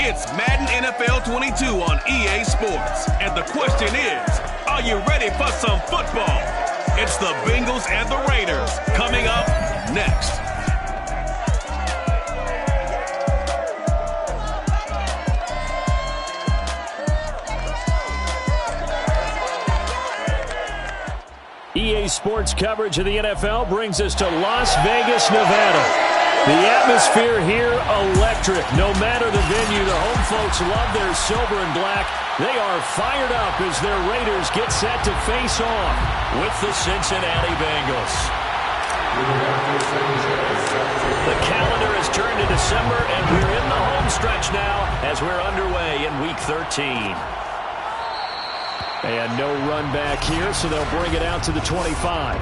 It's Madden NFL 22 on EA Sports. And the question is, are you ready for some football? It's the Bengals and the Raiders coming up next. EA Sports coverage of the NFL brings us to Las Vegas, Nevada. The atmosphere here, electric. No matter the venue, the home folks love their silver and black. They are fired up as their Raiders get set to face off with the Cincinnati Bengals. The calendar has turned to December, and we're in the home stretch now as we're underway in Week 13. And no run back here, so they'll bring it out to the 25.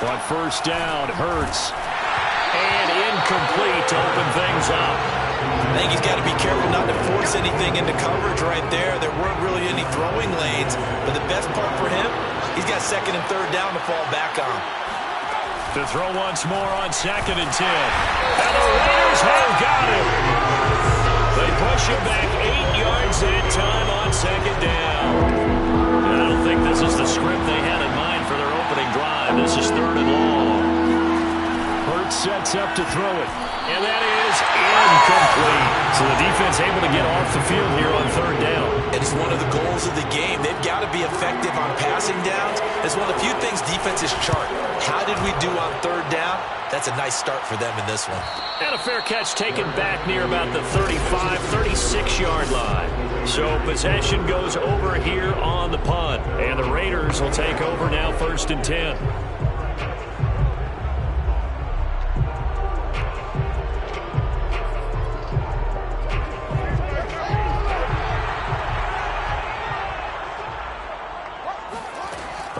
On first down, Hurts. And incomplete to open things up. I think he's got to be careful not to force anything into coverage right there. There weren't really any throwing lanes, but the best part for him, he's got second and third down to fall back on. To throw once more on 2nd and 10. And the Raiders have got him. They push him back 8 yards that time on 2nd down. And I don't think this is the script they had in mind for their opening drive. This is 3rd and long. Hurts sets up to throw it. And that is incomplete. So the defense able to get off the field here on 3rd down. It's one of the goals of the game. They've got to be effective on passing downs. It's one of the few things defenses chart. How did we do on 3rd down? That's a nice start for them in this one. And a fair catch taken back near about the 35, 36-yard line. So possession goes over here on the punt. And the Raiders will take over now 1st and 10.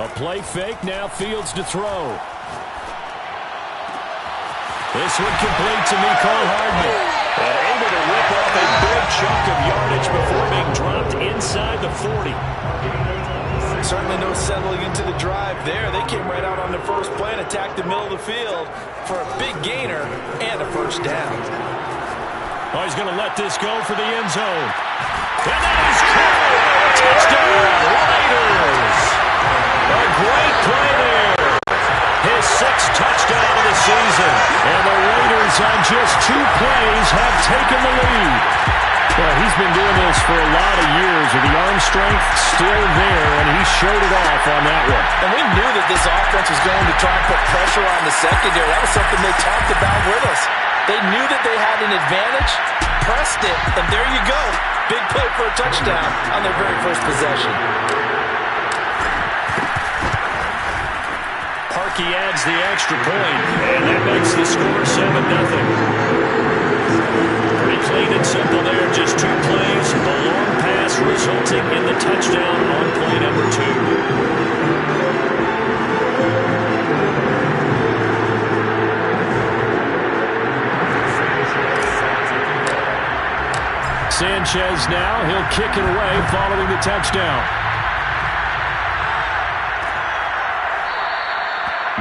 A play fake, now Fields to throw. This one complete to Mecole Hardman. And able to rip off a big chunk of yardage before being dropped inside the 40. Certainly no settling into the drive there. They came right out on the first play and attacked the middle of the field for a big gainer and a first down. Oh, he's going to let this go for the end zone. And that is caught. Touchdown, Raiders. A great play there. His 6th touchdown of the season. And the Raiders on just 2 plays have taken the lead. Well, he's been doing this for a lot of years with the arm strength still there, and he showed it off on that one. And we knew that this offense was going to try and put pressure on the secondary. That was something they talked about with us. They knew that they had an advantage, pressed it, and there you go. Big play for a touchdown on their very first possession. Parkey adds the extra point, and that makes the score 7-0. Pretty clean and simple there, just 2 plays. The long pass resulting in the touchdown on play number 2. Sanchez now, he'll kick it away following the touchdown.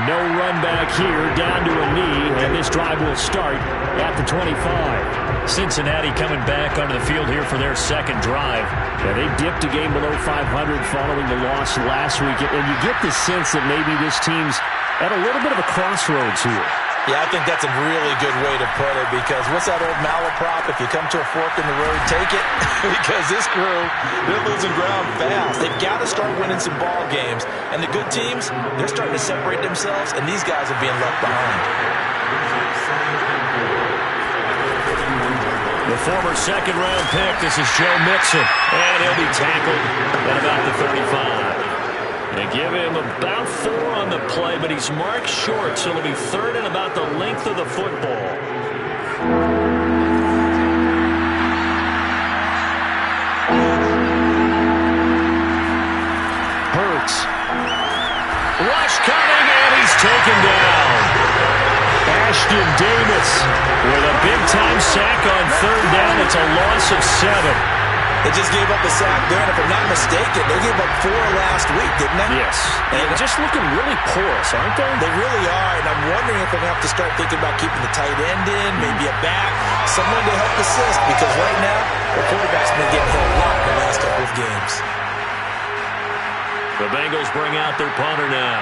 No run back here, down to a knee, and this drive will start at the 25. Cincinnati coming back onto the field here for their 2nd drive. Yeah, they dipped a game below 500 following the loss last week, and you get the sense that maybe this team's at a little bit of a crossroads here. Yeah, I think that's a really good way to put it, because what's that old malaprop? If you come to a fork in the road, take it. Because this crew, they're losing ground fast. They've got to start winning some ball games. And the good teams, they're starting to separate themselves, and these guys are being left behind. The former 2nd-round pick, this is Joe Mixon. And he'll be tackled at about the 35. They give him about 4 on the play, but he's marked short, so it'll be 3rd and about the length of the football. Hurts. Rush coming, and he's taken down. Ashton Davis with a big-time sack on 3rd down. It's a loss of 7. They just gave up a sack there, and if I'm not mistaken, they gave up 4 last week, didn't they? Yes. And just looking really porous, aren't they? They really are, and I'm wondering if they're going to have to start thinking about keeping the tight end in, maybe a back, someone to help assist, because right now, the quarterback's been getting hit a lot in the last couple of games. The Bengals bring out their punter now,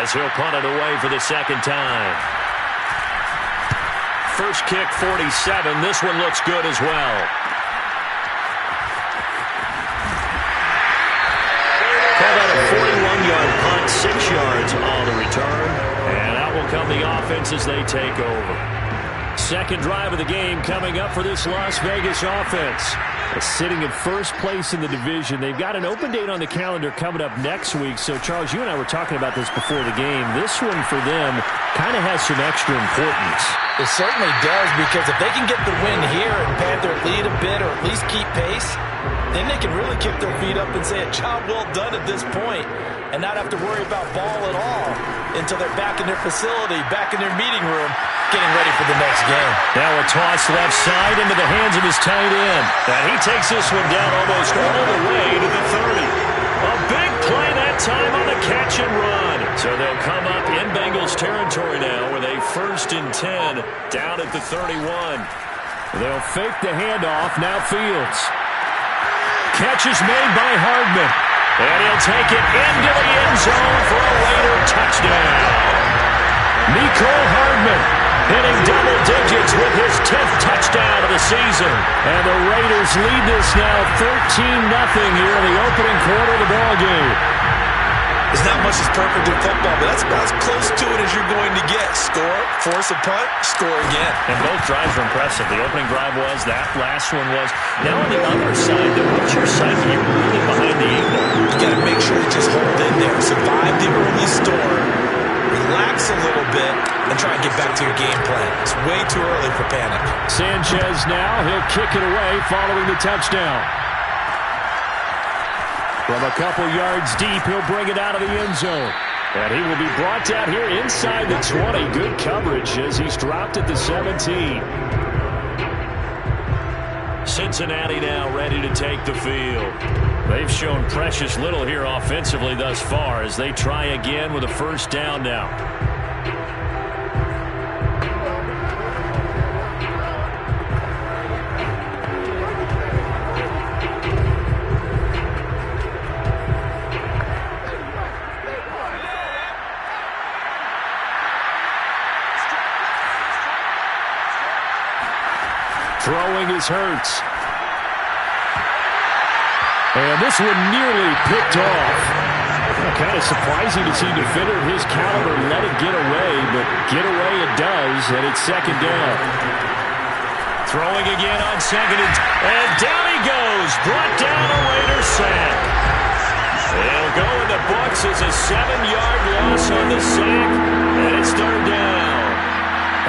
as he'll punt it away for the second time. First kick, 47. This one looks good as well. Call that a 41-yard punt, 6 yards on the return. And out will come the offense as they take over. Second drive of the game coming up for this Las Vegas offense. Sitting in first place in the division. They've got an open date on the calendar coming up next week. So, Charles, you and I were talking about this before the game. This one for them kind of has some extra importance. It certainly does, because if they can get the win here and pad their lead a bit or at least keep pace, then they can really kick their feet up and say a job well done at this point and not have to worry about ball at all until they're back in their facility, back in their meeting room, getting ready for the next game. Now a toss left side into the hands of his tight end. And he takes this one down almost all the way to the 30. A big play that time on the catch and run. So they'll come up in Bengals territory now with a 1st and 10 down at the 31. They'll fake the handoff. Now Fields. Catch is made by Hardman. And he'll take it into the end zone for a Raider touchdown. Nicole Hardman hitting double digits with his 10th touchdown of the season. And the Raiders lead this now 13-0 here in the opening quarter of the ballgame. There's not much that's perfect in football, but that's about as close to it as you're going to get. Score, force a punt, score again. And both drives were impressive. The opening drive was, that last one was. Now on the other side, what's your psyche? You're really behind the 8 ball. You got to make sure you just hold in there. Survive the early storm, relax a little bit, and try and get back to your game plan. It's way too early for panic. Sanchez now, he'll kick it away following the touchdown. From a couple yards deep, he'll bring it out of the end zone. And he will be brought down here inside the 20. Good coverage as he's dropped at the 17. Cincinnati now ready to take the field. They've shown precious little here offensively thus far as they try again with a first down now. Throwing is Hurts. And this one nearly picked off. Kind of surprising to see a defender of his caliber let it get away, but get away it does, and it's second down. Throwing again on second, and down he goes. Brought down a Raider sack. It'll go in the books as a 7-yard loss on the sack, and it's third down.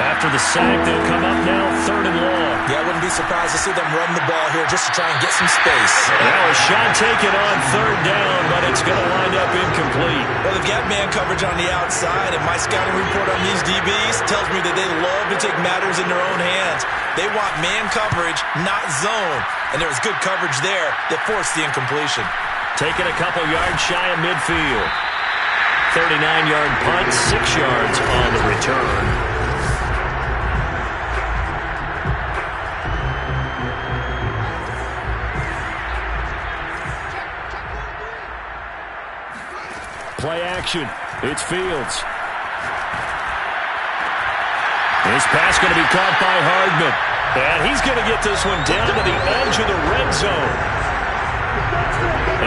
After the sack, they'll come up now 3rd and long. Yeah, I wouldn't be surprised to see them run the ball here just to try and get some space. Now a shot taken on 3rd down, but it's going to wind up incomplete. Well, they've got man coverage on the outside, and my scouting report on these DBs tells me that they love to take matters in their own hands. They want man coverage, not zone. And there was good coverage there that forced the incompletion. Taking a couple yards shy of midfield. 39-yard punt, 6 yards on the return. Play action. It's Fields. This pass going to be caught by Hardman. And he's going to get this one down to the edge of the red zone.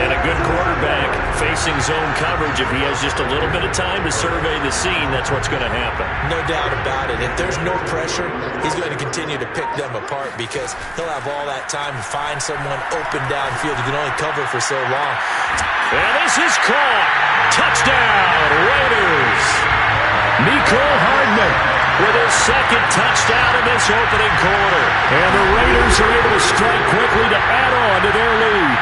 And a good quarterback facing zone coverage. If he has just a little bit of time to survey the scene, that's what's going to happen. No doubt about it. If there's no pressure, he's going to continue to pick them apart because he'll have all that time to find someone open downfield. He can only cover for so long. And this is caught. Touchdown, Raiders. Nicole Hardman with his second touchdown in this opening quarter. And the Raiders are able to strike quickly to add on to their lead.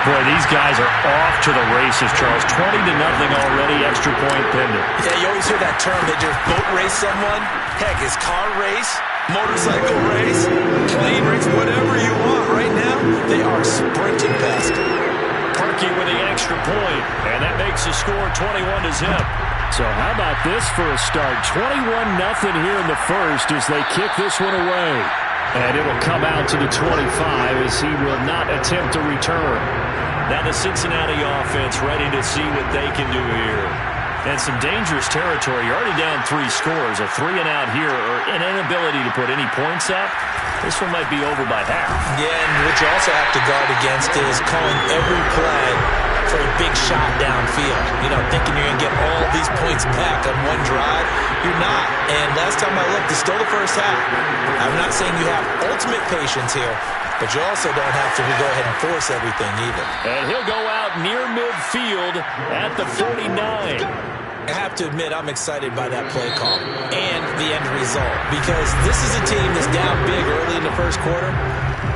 Boy, these guys are off to the races, Charles. 20-0 already, extra point pending. Yeah, you always hear that term. They just boat race someone. Heck, it's car race, motorcycle race, plane race, whatever you want. Right now, they are sprinting past it. Parkey with the extra point, and that makes the score 21-0. So how about this for a start? 21-0 here in the first as they kick this one away. And it'll come out to the 25 as he will not attempt to return. Now the Cincinnati offense ready to see what they can do here. And some dangerous territory. You're already down 3 scores. A 3-and-out here or an inability to put any points up. This one might be over by half. Yeah, and what you also have to guard against is calling every play for a big shot downfield. You know, thinking you're going to get all these points back on one drive. You're not. And last time I looked, it's still the first half. I'm not saying you have ultimate patience here, but you also don't have to go ahead and force everything either. And he'll go out near midfield at the 49. I have to admit, I'm excited by that play call and the end result because this is a team that's down big early in the first quarter,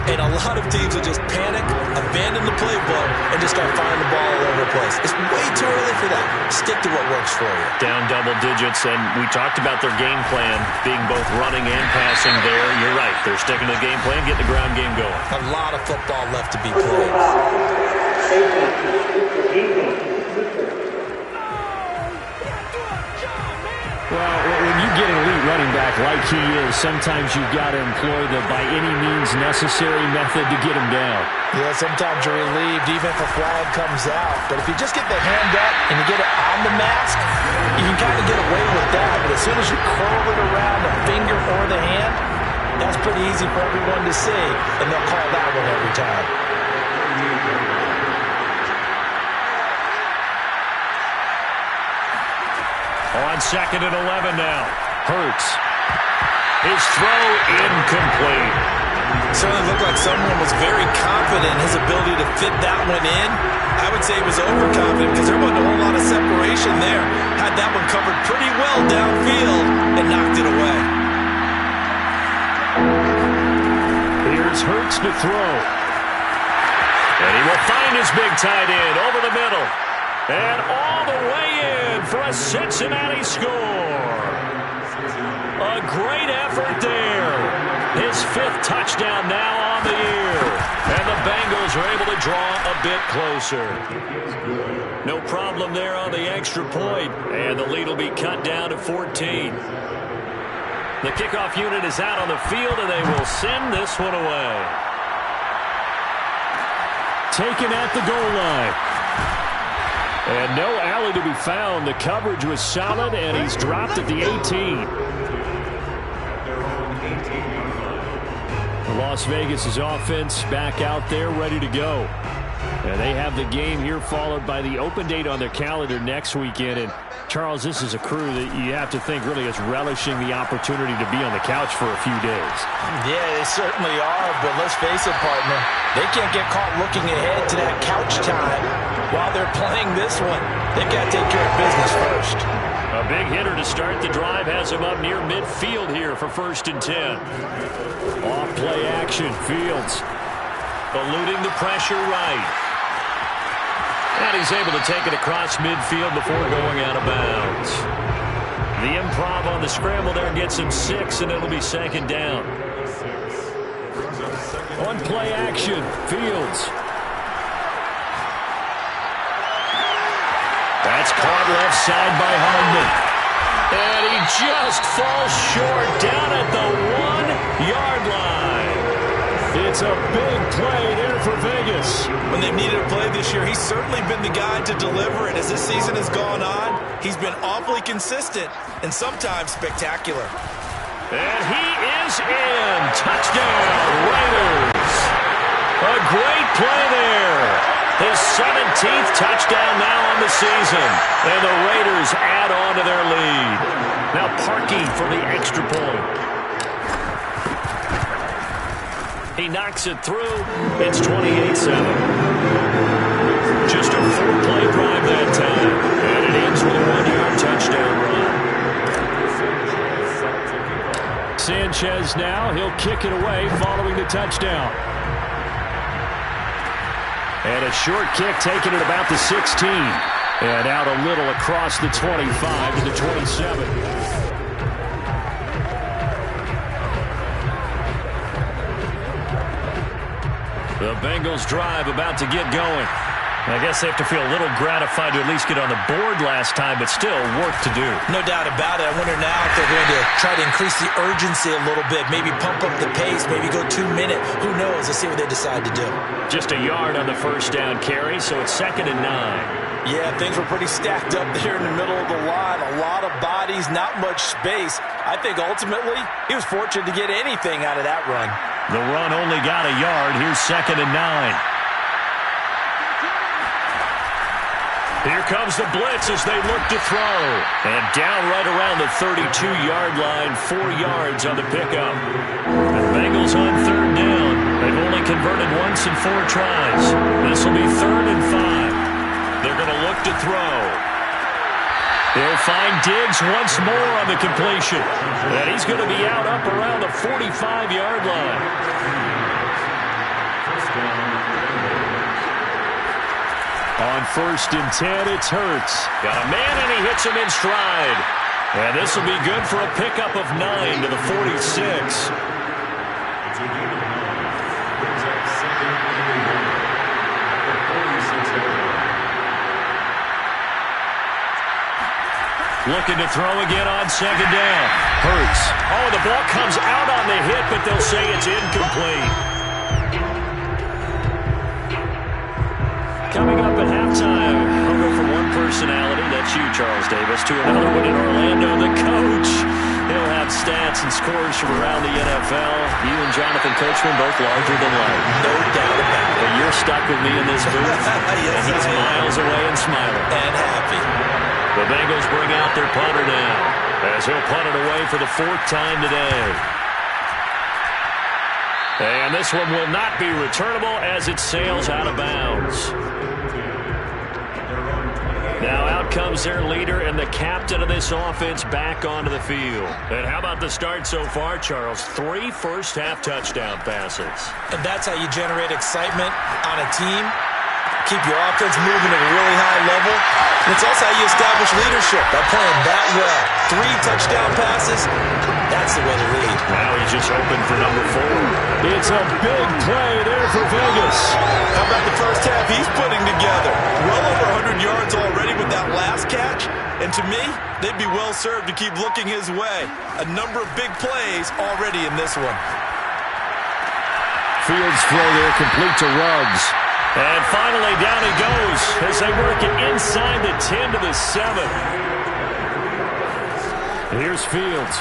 and a lot of teams will just panic, abandon the playbook, and just start firing the ball all over the place. It's way too early for that. Stick to what works for you. Down double digits, and we talked about their game plan being both running and passing there. You're right. They're sticking to the game plan, getting the ground game going. A lot of football left to be played. Well, when you get an elite running back like he is, sometimes you've got to employ the by any means necessary method to get him down. Yeah, sometimes you're relieved even if a flag comes out. But if you just get the hand up and you get it on the mask, you can kind of get away with that. But as soon as you curl it around the finger or the hand, that's pretty easy for everyone to see, and they'll call that one every time. On 2nd and 11 now. Hurts. His throw incomplete. Certainly looked like someone was very confident in his ability to fit that one in. I would say he was overconfident because there wasn't a whole lot of separation there. Had that one covered pretty well downfield and knocked it away. Here's Hurts to throw. And he will find his big tight end over the middle. And all the way in for a Cincinnati score. A great effort there. His 5th touchdown now on the year. And the Bengals are able to draw a bit closer. No problem there on the extra point. And the lead will be cut down to 14. The kickoff unit is out on the field, and they will send this one away. Taken at the goal line. And no alley to be found. The coverage was solid, and he's dropped at the 18. Las Vegas' offense back out there ready to go. And they have the game here followed by the open date on their calendar next weekend. And Charles, this is a crew that you have to think really is relishing the opportunity to be on the couch for a few days. Yeah, they certainly are, but let's face it, partner, they can't get caught looking ahead to that couch time while they're playing this one. They've got to take care of business first. A big hitter to start the drive has him up near midfield here for 1st and 10. Off play action, Fields eluding the pressure right. And he's able to take it across midfield before going out of bounds. The improv on the scramble there gets him 6, and it'll be 2nd down. On play action, Fields. That's caught left side by Hardman. And he just falls short down at the 1-yard line. It's a big play there for Vegas. When they've needed a play this year, he's certainly been the guy to deliver it. As this season has gone on, he's been awfully consistent and sometimes spectacular. And he is in. Touchdown, Raiders. A great play there. His 17th touchdown now on the season. And the Raiders add on to their lead. Now Parkey for the extra point. He knocks it through. It's 28-7. Just a 4-play drive that time. And it ends with a 1-yard touchdown run. Sanchez now. He'll kick it away following the touchdown. And a short kick taken at about the 16. And out a little across the 25 to the 27. The Bengals drive about to get going. I guess they have to feel a little gratified to at least get on the board last time, but still work to do. No doubt about it. I wonder now if they're going to try to increase the urgency a little bit, maybe pump up the pace, maybe go 2 minute. Who knows? Let's see what they decide to do. Just a yard on the first down carry, so it's 2nd and 9. Yeah, things were pretty stacked up there in the middle of the line. A lot of bodies, not much space. I think ultimately he was fortunate to get anything out of that run. The run only got a yard. Here's 2nd and 9. Here comes the blitz as they look to throw. And down right around the 32-yard line, 4 yards on the pickup. The Bengals on 3rd down. They've only converted once in 4 tries. This will be 3rd and 5. They're going to look to throw. They'll find Diggs once more on the completion. And he's going to be out up around the 45-yard line. On 1st and 10, it's Hurts. Got a man, and he hits him in stride. And this will be good for a pickup of 9 to the 46. Looking to throw again on 2nd down. Hurts. Oh, the ball comes out on the hit, but they'll say it's incomplete. Coming up at halftime, we'll go from one personality, that's you, Charles Davis, to another one in Orlando, the coach. He'll have stats and scores from around the NFL. You and Jonathan Coachman both larger than life. No doubt about it. But you're stuck with me in this booth, yes, and he's miles away and smiling. And happy. The Bengals bring out their punter now, as he'll punt it away for the 4th time today. And this one will not be returnable as it sails out of bounds. Now out comes their leader and the captain of this offense back onto the field. And how about the start so far, Charles? 3 first-half touchdown passes. And that's how you generate excitement on a team. Keep your offense moving at a really high level. And it's also how you establish leadership by playing that well. 3 touchdown passes, that's the way to lead. Now he's just open for number 4. It's a big play there for Vegas. How about the first half he's putting together? Well over 100 yards already with that last catch. And to me, they'd be well served to keep looking his way. A number of big plays already in this one. Fields throw there complete to Ruggs. And finally, down he goes as they work it inside the 10 to the 7. Here's Fields.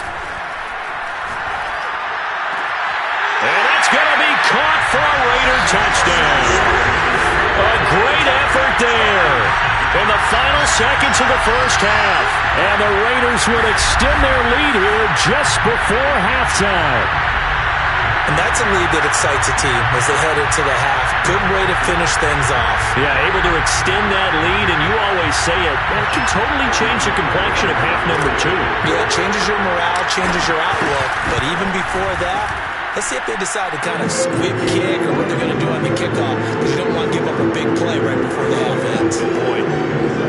And that's going to be caught for a Raider touchdown. A great effort there in the final seconds of the first half. And the Raiders will extend their lead here just before halftime. And that's a lead that excites a team as they head into the half. Good way to finish things off. Yeah, able to extend that lead, and you always say it can totally change the complexion of half number 2. Yeah, it changes your morale, changes your outlook. But even before that, let's see if they decide to kind of squib kick or what they're going to do on the kickoff, because you don't want to give up a big play right before the half ends. Point.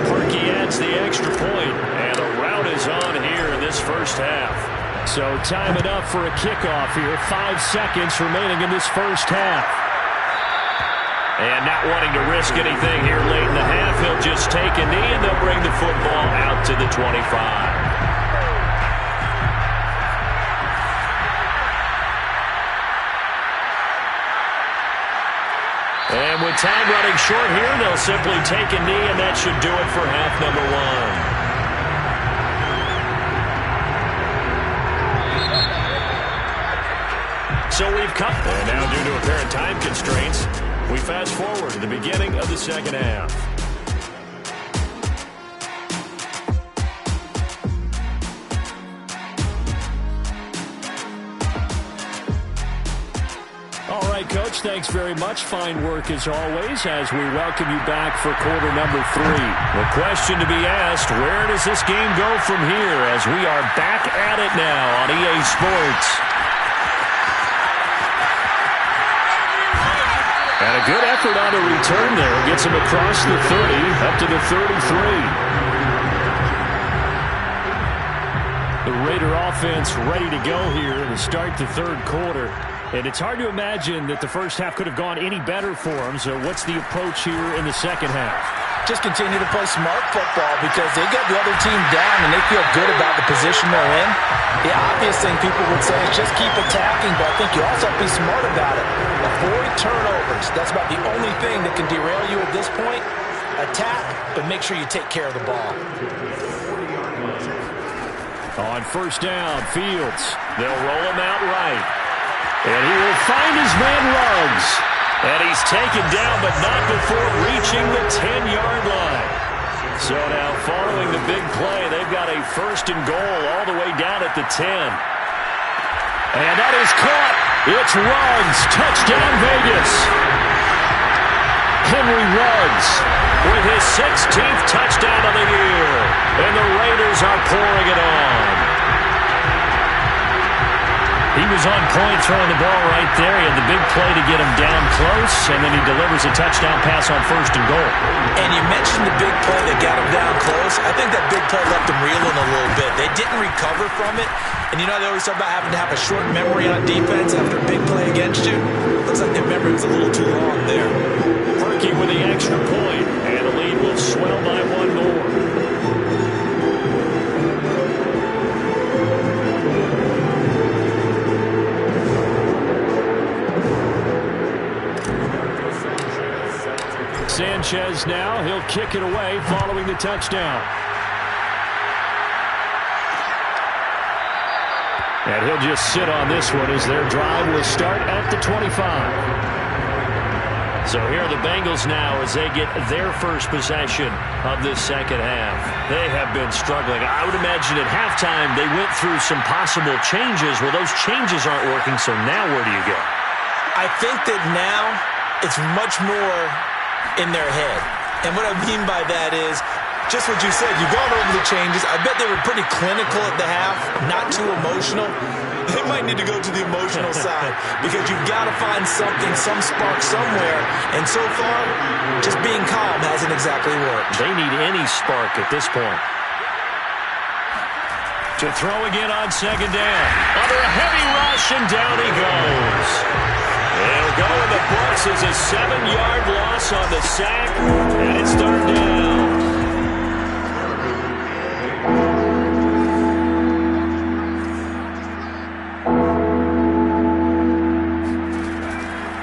Parkey adds the extra point, and a rout is on here in this first half. So time enough for a kickoff here. 5 seconds remaining in this first half. And not wanting to risk anything here late in the half, he'll just take a knee and they'll bring the football out to the 25. And with time running short here, they'll simply take a knee, and that should do it for half number 1. So we've come, and now due to apparent time constraints, we fast forward to the beginning of the second half. All right, Coach, thanks very much. Fine work as always as we welcome you back for quarter number 3. The question to be asked, where does this game go from here as we are back at it now on EA Sports? And a good effort on a return there. Gets him across the 30, up to the 33. The Raider offense ready to go here to start the third quarter. And it's hard to imagine that the first half could have gone any better for them. So what's the approach here in the second half? Just continue to play smart football because they got the other team down and they feel good about the position they're in. The obvious thing people would say is just keep attacking, but I think you also have to be smart about it. Avoid turnovers. That's about the only thing that can derail you at this point. Attack, but make sure you take care of the ball. On first down, Fields. They'll roll him out right. And he will find his man Ruggs. And he's taken down, but not before reaching the 10-yard line. So now, following the big play, they've got a first and goal all the way down at the 10. And that is caught. It's Ruggs. Touchdown, Vegas. Henry Ruggs with his 16th touchdown of the year. And the Raiders are pouring it on. He was on point throwing the ball right there. He had the big play to get him down close, and then he delivers a touchdown pass on first and goal. And you mentioned the big play that got him down close. I think that big play left him reeling a little bit. They didn't recover from it. And you know they always talk about having to have a short memory on defense after a big play against you? Looks like their memory was a little too long there. Working with the extra point, and the lead will swell by one more. Sanchez now, he'll kick it away following the touchdown. And he'll just sit on this one as their drive will start at the 25. So here are the Bengals now as they get their first possession of this second half. They have been struggling. I would imagine at halftime they went through some possible changes. Well, those changes aren't working, so now where do you go? I think that now it's much more in their head. And what I mean by that is just what you said. You've gone over the changes. I bet they were pretty clinical at the half, not too emotional. They might need to go to the emotional side because you've got to find something, some spark somewhere. And so far, just being calm hasn't exactly worked. They need any spark at this point. To throw again on second down. Under a heavy rush, and down he goes. It'll go in the books as a 7-yard loss on the sack, and it's third down.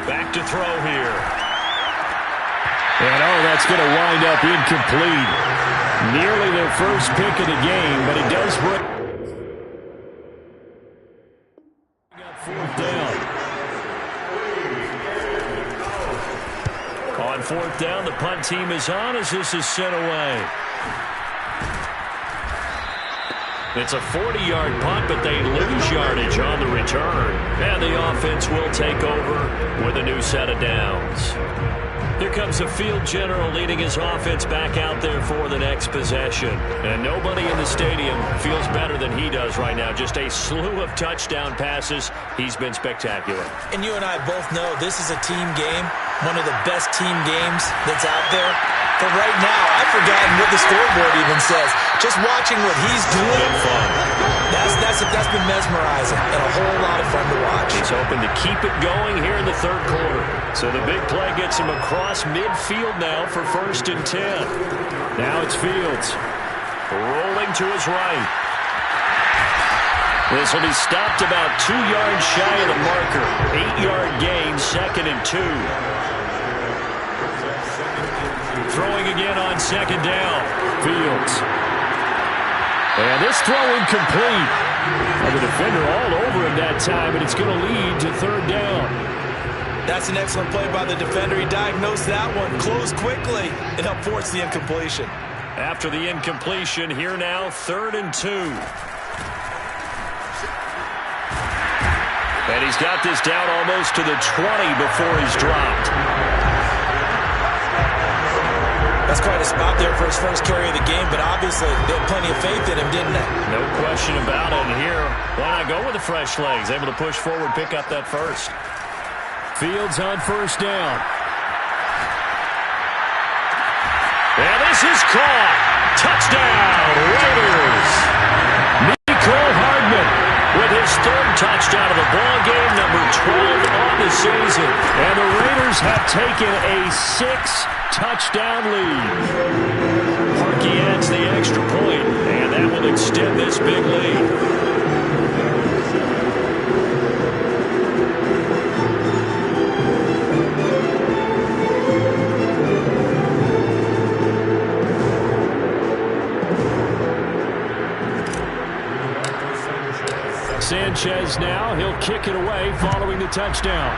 Back to throw here. And that's going to wind up incomplete. Nearly their first pick of the game, but it does break. Fourth down. On fourth down, the punt team is on as this is sent away. It's a 40-yard punt, but they lose yardage on the return. And the offense will take over with a new set of downs. Here comes the field general leading his offense back out there for the next possession. And nobody in the stadium feels better than he does right now. Just a slew of touchdown passes. He's been spectacular. And you and I both know this is a team game, one of the best team games that's out there. For right now, I've forgotten what the scoreboard even says. Just watching what he's doing, that's been mesmerizing and a whole lot of fun to watch. He's hoping to keep it going here in the third quarter. So the big play gets him across midfield now for first and 10. Now it's Fields. Rolling to his right. This will be stopped about 2 yards shy of the marker. 8-yard gain, second and 2. Throwing again on second down. Fields. And this throw incomplete. And the defender all over him that time, and it's going to lead to third down. That's an excellent play by the defender. He diagnosed that one, closed quickly, and helped force the incompletion. After the incompletion, here now, third and 2. And he's got this down almost to the 20 before he's dropped. That's quite a spot there for his first carry of the game, but obviously they had plenty of faith in him, didn't they? No question about it. And here, why not go with the fresh legs? Able to push forward, pick up that first. Fields on first down. This is caught. Touchdown, Raiders. Mecole Hardman with his third touchdown of the ball game, number 12 on the season. And the Raiders have taken a 6-touchdown lead. Parkey adds the extra point, and that will extend this big lead. Sanchez now, he'll kick it away following the touchdown.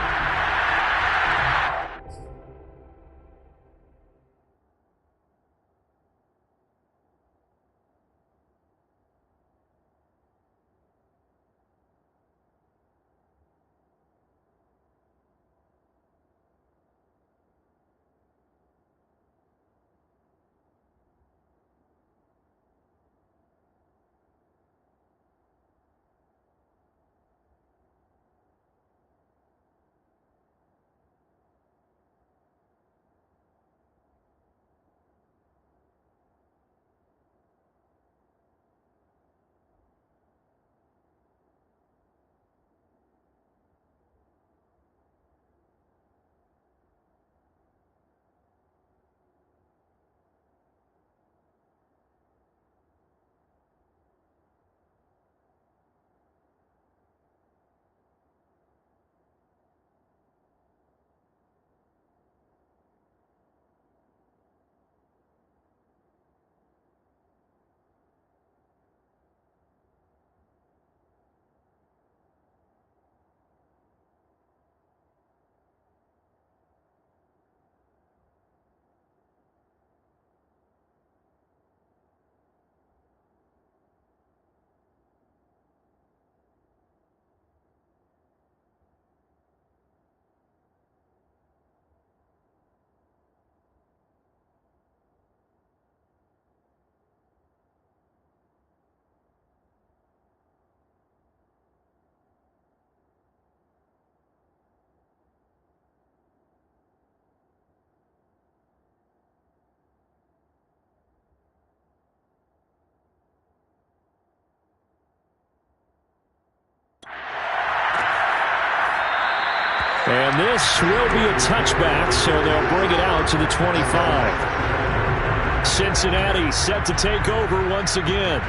And this will be a touchback, so they'll bring it out to the 25. Cincinnati set to take over once again.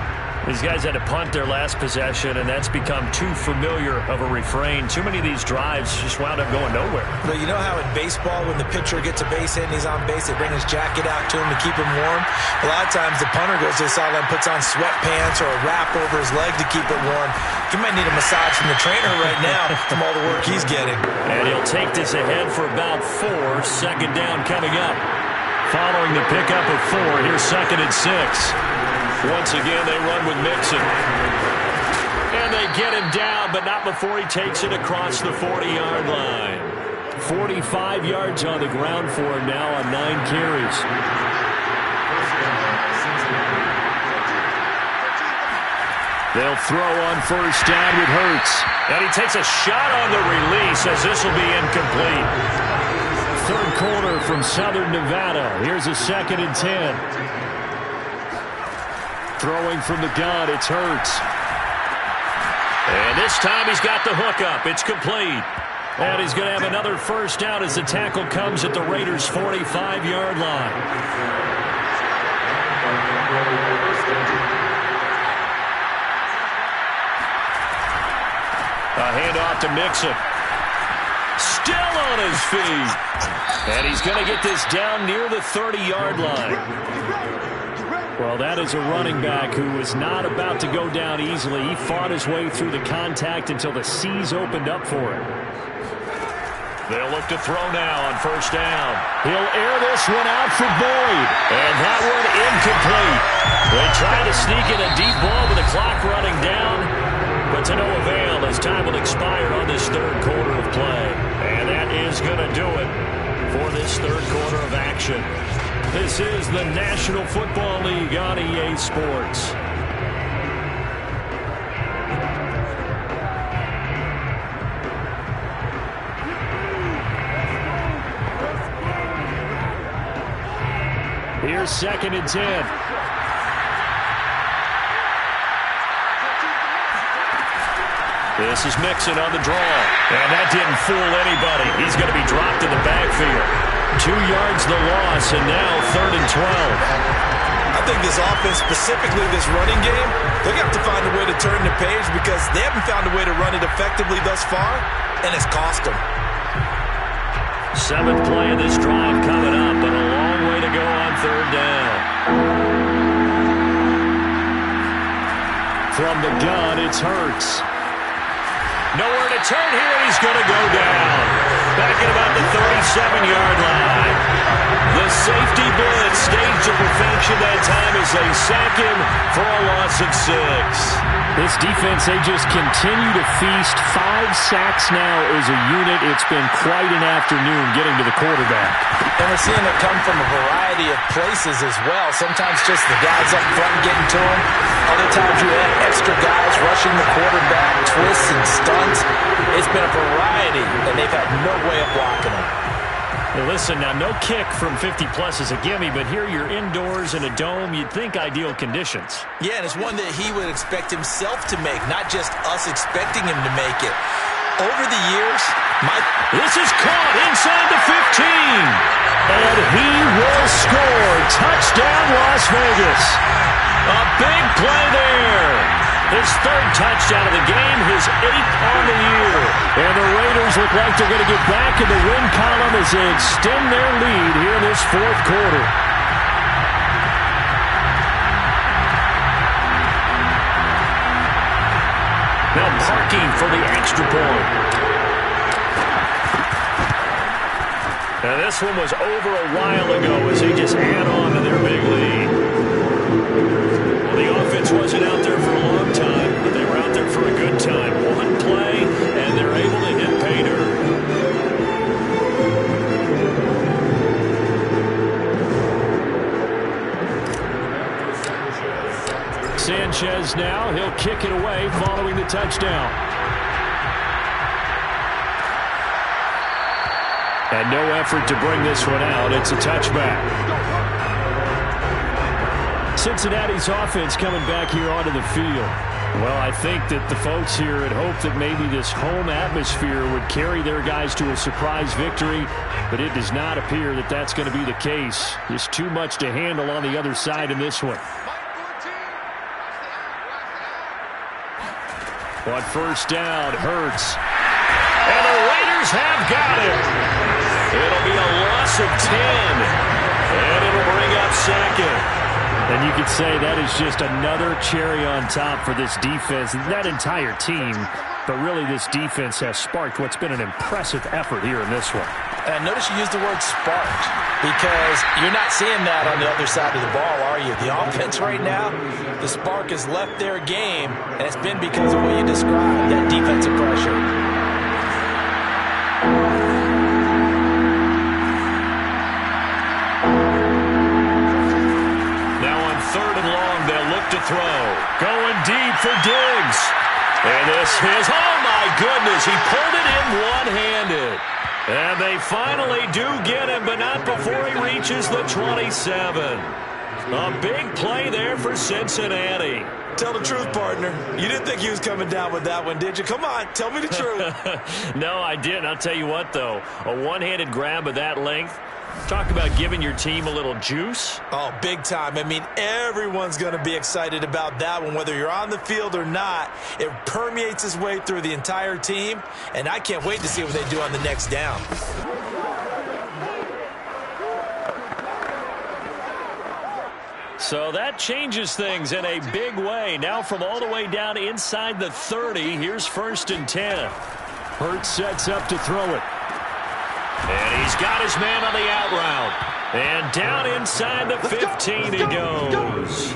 These guys had to punt their last possession, and that's become too familiar of a refrain. Too many of these drives just wound up going nowhere. But you know how in baseball, when the pitcher gets a base hit and he's on base, they bring his jacket out to him to keep him warm? A lot of times the punter goes to the sideline, puts on sweatpants or a wrap over his leg to keep it warm. He might need a massage from the trainer right now from all the work he's getting. And he'll take this ahead for about 4. Second down coming up. Following the pickup of 4, here's 2nd and 6. Once again, they run with Mixon. And they get him down, but not before he takes it across the 40-yard line. 45 yards on the ground for him now on 9 carries. They'll throw on first down with Hurts. And he takes a shot on the release as this will be incomplete. Third quarter from Southern Nevada. Here's a 2nd and 10. Throwing from the gun, it's Hurts. And this time he's got the hook up. It's complete. And he's going to have another first down as the tackle comes at the Raiders' 45-yard line. A handoff to Mixon. Still on his feet. And he's going to get this down near the 30-yard line. Well, that is a running back who was not about to go down easily. He fought his way through the contact until the seas opened up for him. They'll look to throw now on first down. He'll air this one out for Boyd. And that one incomplete. They tried to sneak in a deep ball with the clock running down, but to no avail as time will expire on this third quarter of play. And that is going to do it for this third quarter of action. This is the National Football League on EA Sports. Here's 2nd and 10. This is Mixon on the draw. And that didn't fool anybody. He's going to be dropped in the backfield. 2 yards the loss, and now 3rd and 12. I think this offense, specifically this running game, they're going to have to find a way to turn the page because they haven't found a way to run it effectively thus far, and it's cost them. 7th play of this drive coming up, but a long way to go on 3rd down. From the gun, it's Hurts. Nowhere to turn here, and he's going to go down. Back at about the 37-yard line. The safety blitz staged to perfection that time as they sack him for a loss of 6. This defense, they just continue to feast. 5 sacks now as a unit. It's been quite an afternoon getting to the quarterback. And we're seeing it come from a variety of places as well. Sometimes just the guys up front getting to him. Other times you have extra guys rushing the quarterback, twists and stunts. It's been a variety, and they've had no way of blocking him. Well, listen, now no kick from 50-plus is a gimme, but here you're indoors in a dome. You'd think ideal conditions. Yeah, and it's one that he would expect himself to make, not just us expecting him to make it. Over the years, this is caught inside the 15. And he will score. Touchdown, Las Vegas. A big play there. His 3rd touchdown of the game, his 8th on the year. And the Raiders look like they're going to get back in the win column as they extend their lead here in this 4th quarter. Now parking for the extra point. Now this one was over a while ago as they just add on to their big lead. Well, the offense wasn't out there for a long time, but they were out there for a good time. 1 play, and they're able to hit pay dirt. Sanchez now, he'll kick it away following the touchdown. And no effort to bring this one out. It's a touchback. Cincinnati's offense coming back here onto the field. Well, I think that the folks here had hoped that maybe this home atmosphere would carry their guys to a surprise victory, but it does not appear that that's going to be the case. Just too much to handle on the other side in this one. On 1st down, Hurts. And the Raiders have got it. It'll be a loss of 10. And it'll bring up 2nd. And you could say that is just another cherry on top for this defense, that entire team. But really, this defense has sparked what's been an impressive effort here in this one. And notice you used the word sparked because you're not seeing that on the other side of the ball, are you? The offense right now, the spark has left their game, and it's been because of what you described, that defensive pressure. Now on 3rd and long, they'll look to throw. Going deep for Diggs. And this is, oh my goodness, he pulled it in one-handed. And they finally do get him, but not before he reaches the 27. A big play there for Cincinnati. Tell the truth, partner. You didn't think he was coming down with that one, did you? Come on, tell me the truth. No, I didn't. I'll tell you what, though. A one-handed grab of that length. Talk about giving your team a little juice. Oh, big time. I mean, everyone's going to be excited about that one, whether you're on the field or not. It permeates its way through the entire team, and I can't wait to see what they do on the next down. So that changes things in a big way. Now from all the way down inside the 30, here's 1st and 10. Hurts sets up to throw it. And he's got his man on the out route. And down inside the 15 he goes.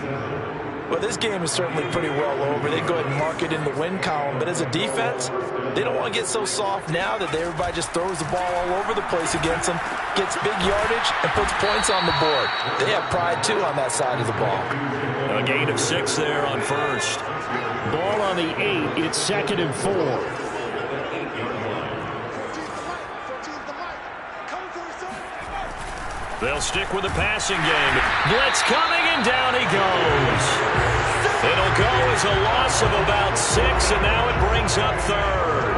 Well, this game is certainly pretty well over. They go ahead and mark it in the win column. But as a defense, they don't want to get so soft now that everybody just throws the ball all over the place against them, gets big yardage, and puts points on the board. They have pride, too, on that side of the ball. A gain of 6 there on 1st. Ball on the 8. It's 2nd and 4. They'll stick with the passing game. Blitz coming, and down he goes. It'll go as a loss of about 6, and now it brings up third.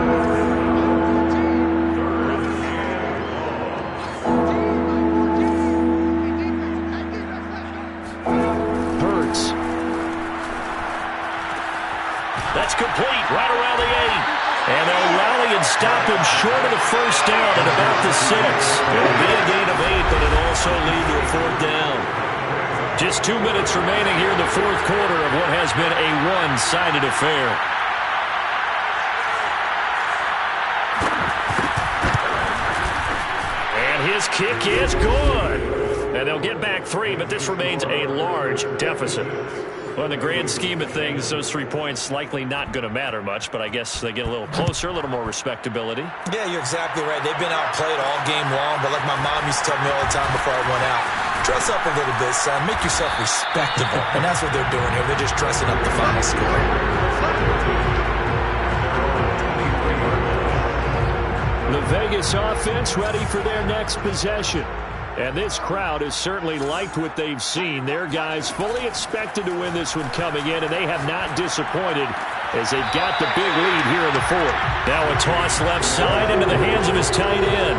Hurts. That's complete right around the 8. And they'll rally and stop him short of the first down at about the 6. It'll be a gain of 8, but it'll also lead to a 4th down. Just 2 minutes remaining here in the 4th quarter of what has been a one-sided affair. And his kick is good. And they'll get back 3, but this remains a large deficit. Well, in the grand scheme of things, those 3 points likely not going to matter much, but I guess they get a little closer, a little more respectability. Yeah, you're exactly right. They've been outplayed all game long, but like my mom used to tell me all the time before I went out, dress up a little bit, son. Make yourself respectable. And that's what they're doing here. They're just dressing up the final score. The Vegas offense ready for their next possession. And this crowd has certainly liked what they've seen. Their guys fully expected to win this one coming in, and they have not disappointed as they've got the big lead here in the 4th. Now a toss left side into the hands of his tight end.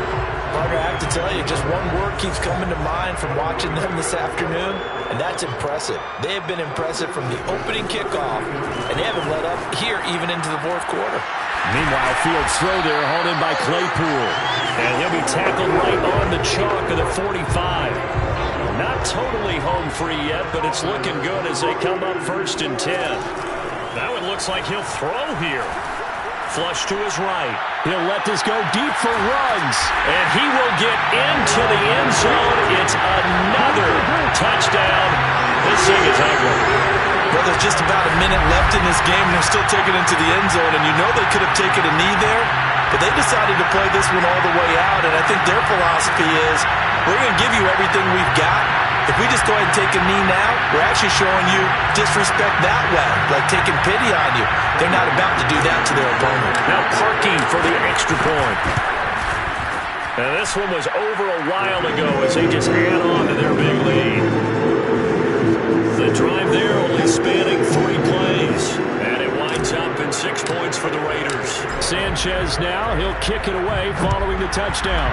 Partner, I have to tell you, just one word keeps coming to mind from watching them this afternoon, and that's impressive. They have been impressive from the opening kickoff, and they haven't let up here even into the 4th quarter. Meanwhile, field throw there, hauled in by Claypool. And he'll be tackled right on the chalk of the 45. Not totally home free yet, but it's looking good as they come up 1st and 10. Now it looks like he'll throw here. Flush to his right. He'll let this go deep for runs. And he will get into the end zone. It's another touchdown. This thing is ugly. Well, there's just about a minute left in this game, and they're still taking it into the end zone. And you know they could have taken a knee there, but they decided to play this one all the way out. And I think their philosophy is, we're going to give you everything we've got. If we just go ahead and take a knee now, we're actually showing you disrespect that way, like taking pity on you. They're not about to do that to their opponent. Now parking for the extra point. And this one was over a while ago as they just add on to their big lead. The drive there only spanning 3 plays. And it winds up in 6 points for the Raiders. Sanchez now, he'll kick it away following the touchdown.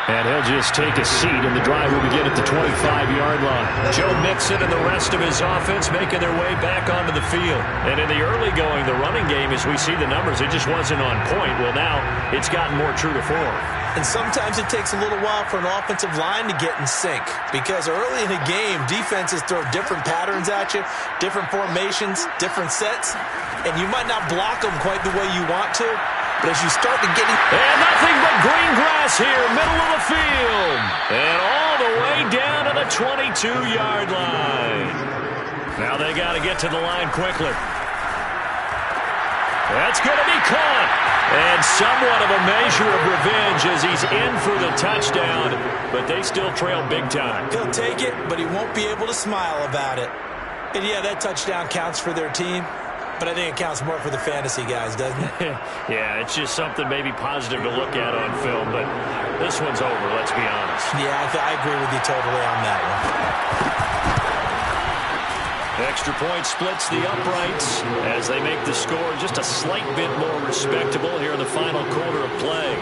And he'll just take a seat, and the drive will begin at the 25-yard line. Joe Mixon and the rest of his offense making their way back onto the field. And in the early going, the running game, as we see the numbers, it just wasn't on point. Well, now it's gotten more true to form. And sometimes it takes a little while for an offensive line to get in sync, because early in a game, defenses throw different patterns at you, different formations, different sets, and you might not block them quite the way you want to. But as you start to get in... And nothing but green grass here, middle of the field. And all the way down to the 22-yard line. Now they got to get to the line quickly. That's going to be caught. And somewhat of a measure of revenge as he's in for the touchdown. But they still trail big time. He'll take it, but he won't be able to smile about it. And yeah, that touchdown counts for their team. But I think it counts more for the fantasy guys, doesn't it? Yeah, it's just something maybe positive to look at on film, but this one's over, let's be honest. Yeah, I agree with you totally on that one. Extra point splits the uprights as they make the score just a slight bit more respectable here in the final quarter of play.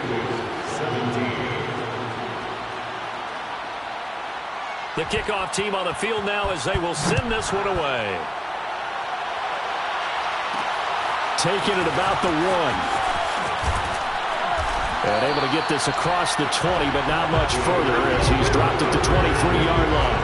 The kickoff team on the field now as they will send this one away. Taking it about the 1. And able to get this across the 20, but not much further as he's dropped at the 23-yard line.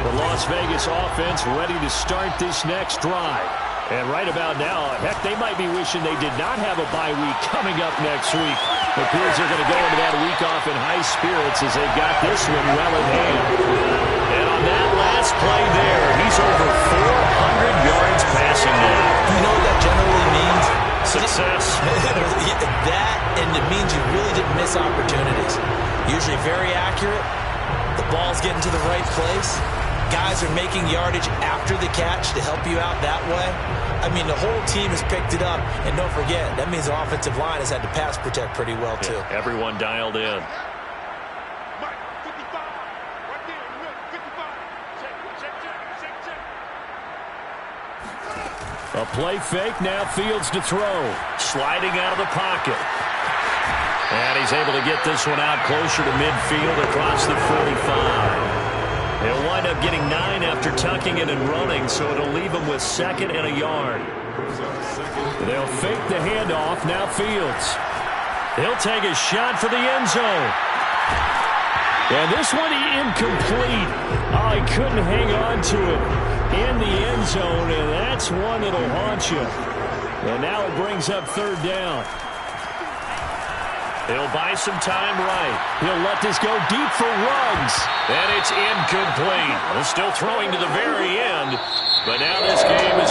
The Las Vegas offense ready to start this next drive. And right about now, heck, they might be wishing they did not have a bye week coming up next week. It appears they're going to go into that week off in high spirits as they've got this one well in hand. And on that last play there, he's over 400 yards passing now. You know what that generally means? Success. That, and it means you really didn't miss opportunities. Usually very accurate. The ball's getting to the right place. Guys are making yardage after the catch to help you out that way. I mean, the whole team has picked it up. And don't forget, that means the offensive line has had to pass protect pretty well, too. Yeah, everyone dialed in. A play fake, now Fields to throw. Sliding out of the pocket. And he's able to get this one out closer to midfield across the 45. He'll wind up getting 9 after tucking it and running, so it'll leave him with 2nd and a yard. They'll fake the handoff, now Fields. He'll take a shot for the end zone. And this one incomplete. Oh, he couldn't hang on to it in the end zone, and that's one that'll haunt you. And now it brings up 3rd down. He'll buy some time right. He'll let this go deep for Ruggs. And it's incomplete. Well, still throwing to the very end, but now this game is